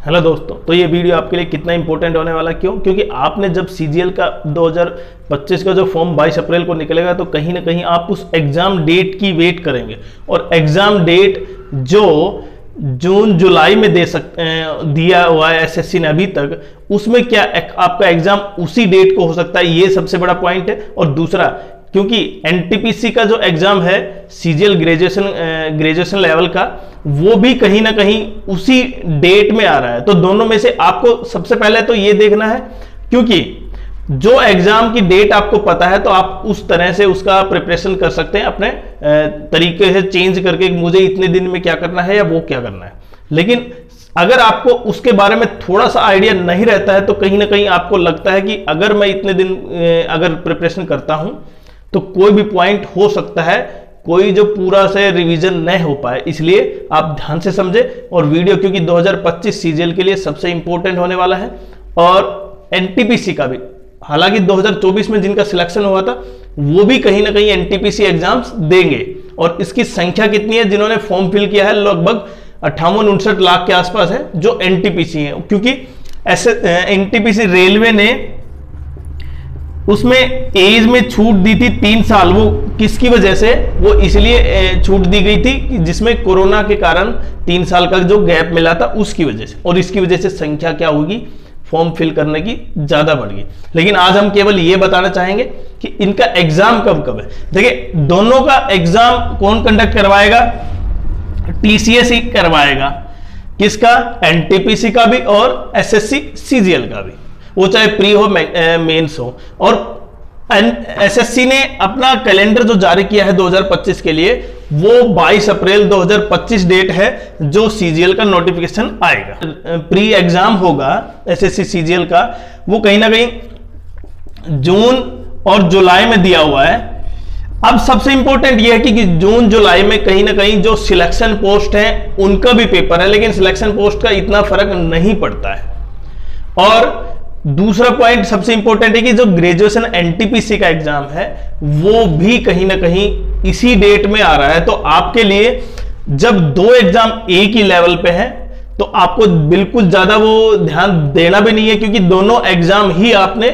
Hello दोस्तों, तो ये वीडियो आपके लिए कितना इंपॉर्टेंट होने वाला, क्यों? क्योंकि आपने जब सीजीएल का 2025 का जो फॉर्म 22 अप्रैल को निकलेगा तो कहीं ना कहीं आप उस एग्जाम डेट की वेट करेंगे। और एग्जाम डेट जो जून जुलाई में दिया हुआ है एसएससी ने अभी तक, उसमें क्या आपका एग्जाम उसी डेट को हो सकता है, ये सबसे बड़ा पॉइंट है। और दूसरा, क्योंकि एनटीपीसी का जो एग्जाम है सीजीएल ग्रेजुएशन लेवल का, वो भी कहीं ना कहीं उसी डेट में आ रहा है। तो दोनों में से आपको सबसे पहले तो ये देखना है, क्योंकि जो एग्जाम की डेट आपको पता है तो आप उस तरह से उसका प्रिपरेशन कर सकते हैं, अपने तरीके से चेंज करके मुझे इतने दिन में क्या करना है या वो क्या करना है। लेकिन अगर आपको उसके बारे में थोड़ा सा आइडिया नहीं रहता है तो कहीं ना कहीं आपको लगता है कि अगर मैं इतने दिन अगर प्रिपरेशन करता हूं तो कोई भी पॉइंट हो सकता है, कोई जो पूरा से रिवीजन नहीं हो पाए। इसलिए आप ध्यान से समझे और वीडियो, क्योंकि 2025 सीजीएल के लिए सबसे इंपॉर्टेंट होने वाला है। और एनटीपीसी का भी, हालांकि 2024 में जिनका सिलेक्शन हुआ था वो भी कहीं ना कहीं एनटीपीसी एग्जाम्स देंगे। और इसकी संख्या कितनी है जिन्होंने फॉर्म फिल किया है? लगभग 58-59 लाख के आसपास है जो एनटीपीसी है। क्योंकि ऐसे एनटीपीसी रेलवे ने उसमें एज में छूट दी थी 3 साल। वो किसकी वजह से? वो इसलिए छूट दी गई थी जिसमें कोरोना के कारण 3 साल का जो गैप मिला था उसकी वजह से। और इसकी वजह से संख्या क्या होगी, फॉर्म फिल करने की ज्यादा बढ़ गई। लेकिन आज हम केवल ये बताना चाहेंगे कि इनका एग्जाम कब कब है। देखिए, दोनों का एग्जाम कौन कंडक्ट करवाएगा? टीसीएस ही करवाएगा। किसका? एनटीपीसी का भी और एसएससी सीजीएल का भी, वो चाहे प्री हो मेंस हो। और एसएससी ने अपना कैलेंडर जो जारी किया है 2025 के लिए, वो 22 अप्रैल 2025 डेट है जो सीजीएल का नोटिफिकेशन आएगा। प्री एग्जाम होगा एसएससी सीजीएल का, वो कहीं ना कहीं जून और जुलाई में दिया हुआ है। अब सबसे इंपॉर्टेंट यह है कि जून जुलाई में कहीं ना कहीं जो सिलेक्शन पोस्ट है उनका भी पेपर है, लेकिन सिलेक्शन पोस्ट का इतना फर्क नहीं पड़ता है। और दूसरा पॉइंट सबसे इंपॉर्टेंट है कि जो ग्रेजुएशन एनटीपीसी का एग्जाम है वो भी कहीं ना कहीं इसी डेट में आ रहा है। तो आपके लिए जब दो एग्जाम एक ही लेवल पे है तो आपको बिल्कुल ज्यादा वो ध्यान देना भी नहीं है, क्योंकि दोनों एग्जाम ही आपने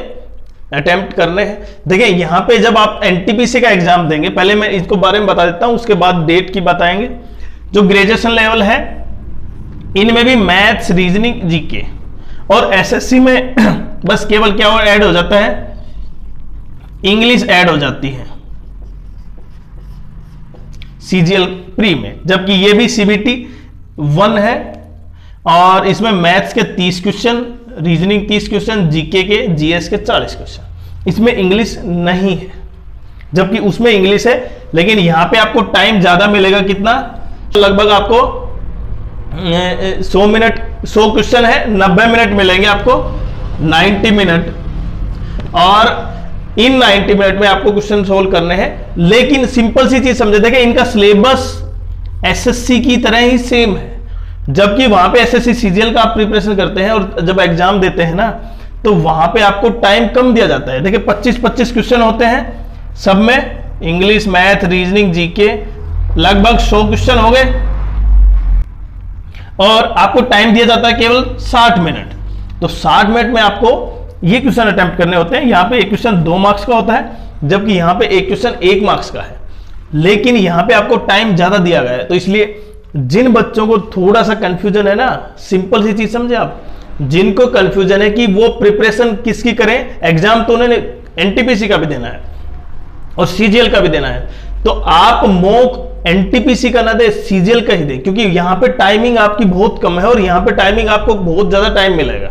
अटेम्प्ट करने हैं। देखिए, यहां पे जब आप एनटीपीसी का एग्जाम देंगे, पहले मैं इसको बारे में बता देता हूं, उसके बाद डेट की बताएंगे। जो ग्रेजुएशन लेवल है इनमें भी मैथ्स, रीजनिंग, जीके, और एसएससी में बस केवल क्या और ऐड हो जाता है, इंग्लिश ऐड हो जाती है सीजीएल प्री में। जबकि ये भी सीबीटी 1 है और इसमें मैथ्स के 30 क्वेश्चन, रीजनिंग 30 क्वेश्चन, जीके के, जीएस के 40 क्वेश्चन। इसमें इंग्लिश नहीं है, जबकि उसमें इंग्लिश है। लेकिन यहां पे आपको टाइम ज्यादा मिलेगा। कितना? लगभग आपको 100 मिनट, 100 क्वेश्चन है, 90 मिनट मिलेंगे आपको, 90 मिनट। और इन 90 मिनट में आपको क्वेश्चन सोल्व करने हैं। लेकिन सिंपल सी चीज समझे, देखिए इनका सिलेबस एसएससी की तरह ही सेम है। जबकि वहां पे एसएससी सीजीएल का आप प्रिपरेशन करते हैं और जब एग्जाम देते हैं ना, तो वहां पे आपको टाइम कम दिया जाता है। देखिए 25-25 क्वेश्चन होते हैं सब में, इंग्लिश, मैथ, रीजनिंग, जीके, लगभग 100 क्वेश्चन हो गए। और आपको टाइम दिया जाता है केवल 60 मिनट। तो 60 मिनट में आपको ये क्वेश्चन अटेम्प्ट करने होते हैं। यहां पे एक क्वेश्चन 2 मार्क्स का होता है, जबकि यहां पे एक क्वेश्चन 1 मार्क्स का है। लेकिन यहां पे आपको टाइम ज्यादा दिया गया है। तो इसलिए जिन बच्चों को थोड़ा सा कंफ्यूजन है ना, सिंपल सी चीज समझे आप, जिनको कंफ्यूजन है कि वो प्रिपरेशन किसकी करें, एग्जाम तो उन्होंने एनटीपीसी का भी देना है और सीजीएल का भी देना है, तो आप मॉक एनटीपीसी का ना दे, सीजीएल का ही दे। क्योंकि यहां पे टाइमिंग आपकी बहुत कम है और यहां पे टाइमिंग आपको बहुत ज्यादा टाइम मिलेगा।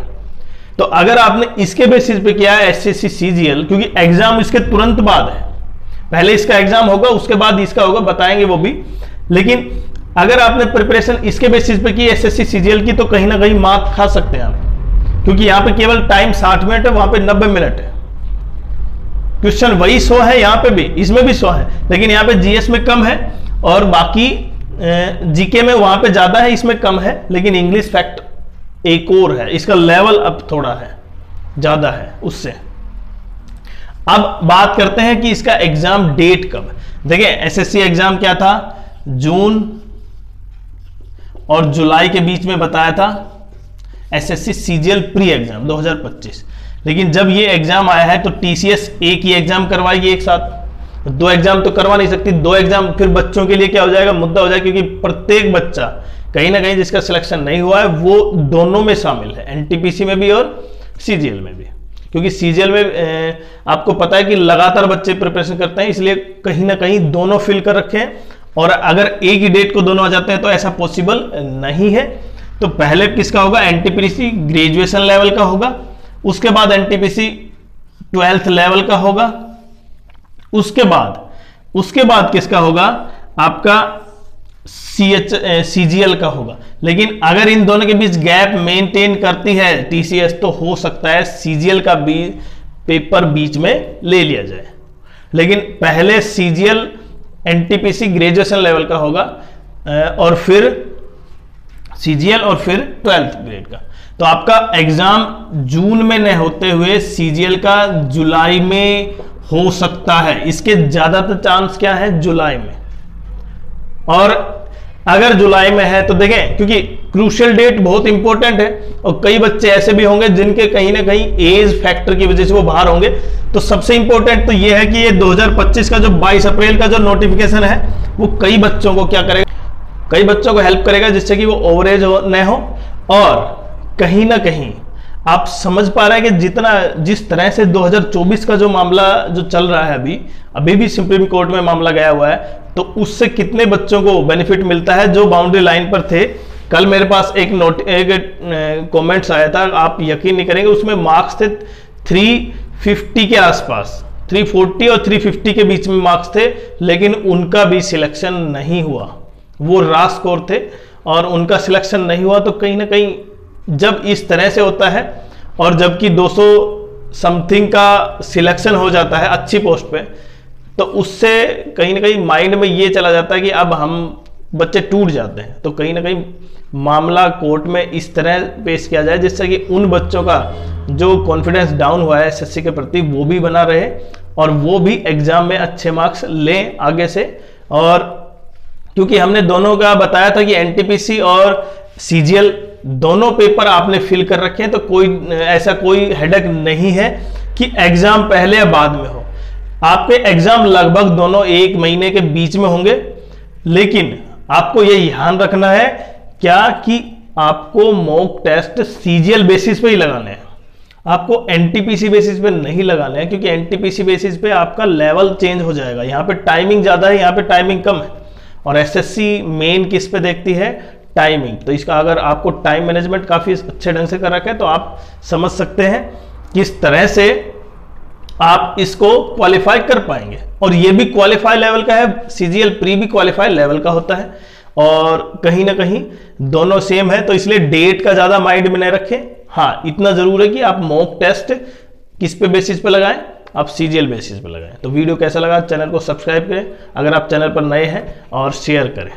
तो अगर आपने इसके बेसिस पे किया है एसएससी सीजीएल, क्योंकि एग्जाम इसके तुरंत बाद है, पहले इसका एग्जाम होगा उसके बाद इसका होगा, बताएंगे वो भी। लेकिन अगर आपने प्रिपरेशन इसके बेसिस पे की एसएससी सीजीएल की, तो कहीं ना कहीं मार्क खा सकते हैं आप, क्योंकि यहां पे केवल टाइम 60 मिनट है, वहां पे 90 मिनट है। क्वेश्चन वही 100 है, यहां पे भी, इसमें भी 100 है, लेकिन यहां पे जीएस में कम है और बाकी जीके में वहां पे ज्यादा है, इसमें कम है। लेकिन इंग्लिश फैक्ट एक और है, इसका लेवल अब थोड़ा है, ज्यादा है उससे। अब बात करते हैं कि इसका एग्जाम डेट कब है। देखिए एसएससी एग्जाम क्या था, जून और जुलाई के बीच में बताया था। SSC CGL pre exam 2025। लेकिन जब ये एग्जाम आया है तो टीसीएस एक ही एग्जाम करवाएगी एक साथ, दो एग्जाम तो करवा नहीं सकती। दो एग्जाम फिर बच्चों के लिए क्या हो जाएगा, मुद्दा हो जाएगा, क्योंकि प्रत्येक बच्चा कहीं ना कहीं जिसका सिलेक्शन नहीं हुआ है वो दोनों में शामिल है, एनटीपीसी में भी और सीजीएल में भी। क्योंकि सीजीएल में आपको पता है कि लगातार बच्चे प्रिपरेशन करते हैं, इसलिए कहीं ना कहीं दोनों फिल कर रखे हैं। और अगर एक ही डेट को दोनों आ जाते हैं तो ऐसा पॉसिबल नहीं है। तो पहले किसका होगा, एनटीपीसी ग्रेजुएशन लेवल का होगा, उसके बाद एनटीपीसी 12th लेवल का होगा, उसके बाद किसका होगा, आपका सीजीएल का होगा। लेकिन अगर इन दोनों के बीच गैप मेंटेन करती है टीसीएस तो हो सकता है सीजीएल का भी पेपर बीच में ले लिया जाए। लेकिन पहले सीजीएल एनटीपीसी ग्रेजुएशन लेवल का होगा और फिर सीजीएल और फिर 12th ग्रेड का। तो आपका एग्जाम जून में न होते हुए सीजीएल का जुलाई में हो सकता है। इसके ज्यादातर चांस क्या है, जुलाई में। और अगर जुलाई में है तो देखें, क्योंकि क्रूशियल डेट बहुत इंपॉर्टेंट है और कई बच्चे ऐसे भी होंगे जिनके कहीं ना कहीं एज फैक्टर की वजह से वो बाहर होंगे। तो सबसे इंपॉर्टेंट तो ये है कि ये 2025 का जो 22 अप्रैल का जो नोटिफिकेशन है वो कई बच्चों को क्या करेगा, कई बच्चों को हेल्प करेगा जिससे कि वो ओवरेज न हो। और कहीं ना कहीं आप समझ पा रहे हैं कि जिस तरह से 2024 का जो मामला जो चल रहा है अभी भी सुप्रीम कोर्ट में मामला गया हुआ है, तो उससे कितने बच्चों को बेनिफिट मिलता है जो बाउंड्री लाइन पर थे। कल मेरे पास एक कमेंट्स आया था, आप यकीन नहीं करेंगे, उसमें मार्क्स थे 350 के आसपास, 340 और 350 के बीच में मार्क्स थे, लेकिन उनका भी सिलेक्शन नहीं हुआ। वो रॉ स्कोर थे और उनका सिलेक्शन नहीं हुआ। तो कहीं ना कहीं जब इस तरह से होता है और जबकि 200 समथिंग का सिलेक्शन हो जाता है अच्छी पोस्ट पे, तो उससे कहीं ना कहीं माइंड में ये चला जाता है कि अब हम बच्चे टूट जाते हैं। तो कहीं ना कहीं मामला कोर्ट में इस तरह पेश किया जाए जिससे कि उन बच्चों का जो कॉन्फिडेंस डाउन हुआ है एसएससी के प्रति वो भी बना रहे और वो भी एग्जाम में अच्छे मार्क्स लें आगे से। और क्योंकि हमने दोनों का बताया था कि एनटीपीसी और सीजीएल दोनों पेपर आपने फिल कर रखे हैं, तो कोई हेडेक नहीं है कि एग्जाम पहले या बाद में हो। आपके एग्जाम लगभग दोनों एक महीने के बीच में होंगे। लेकिन आपको यह ध्यान रखना है क्या कि आपको मॉक टेस्ट सीजीएल बेसिस पे ही लगाने हैं, आपको एनटीपीसी बेसिस पे नहीं लगाने हैं, क्योंकि एनटीपीसी बेसिस पे आपका लेवल चेंज हो जाएगा। यहाँ पे टाइमिंग ज्यादा है, यहाँ पे टाइमिंग कम है। और एसएससी मेन किस पे देखती है, टाइमिंग। तो इसका अगर आपको टाइम मैनेजमेंट काफी अच्छे ढंग से कर रखा है तो आप समझ सकते हैं किस तरह से आप इसको क्वालिफाई कर पाएंगे। और ये भी क्वालिफाई लेवल का है, सीजीएल प्री भी क्वालिफाई लेवल का होता है और कहीं ना कहीं दोनों सेम है। तो इसलिए डेट का ज्यादा माइंड में नहीं रखें। हाँ, इतना जरूर है कि आप मॉक टेस्ट किस पे बेसिस पे लगाएं, आप सीजीएल बेसिस पे लगाएं। तो वीडियो कैसा लगा, चैनल को सब्सक्राइब करें अगर आप चैनल पर नए हैं और शेयर करें।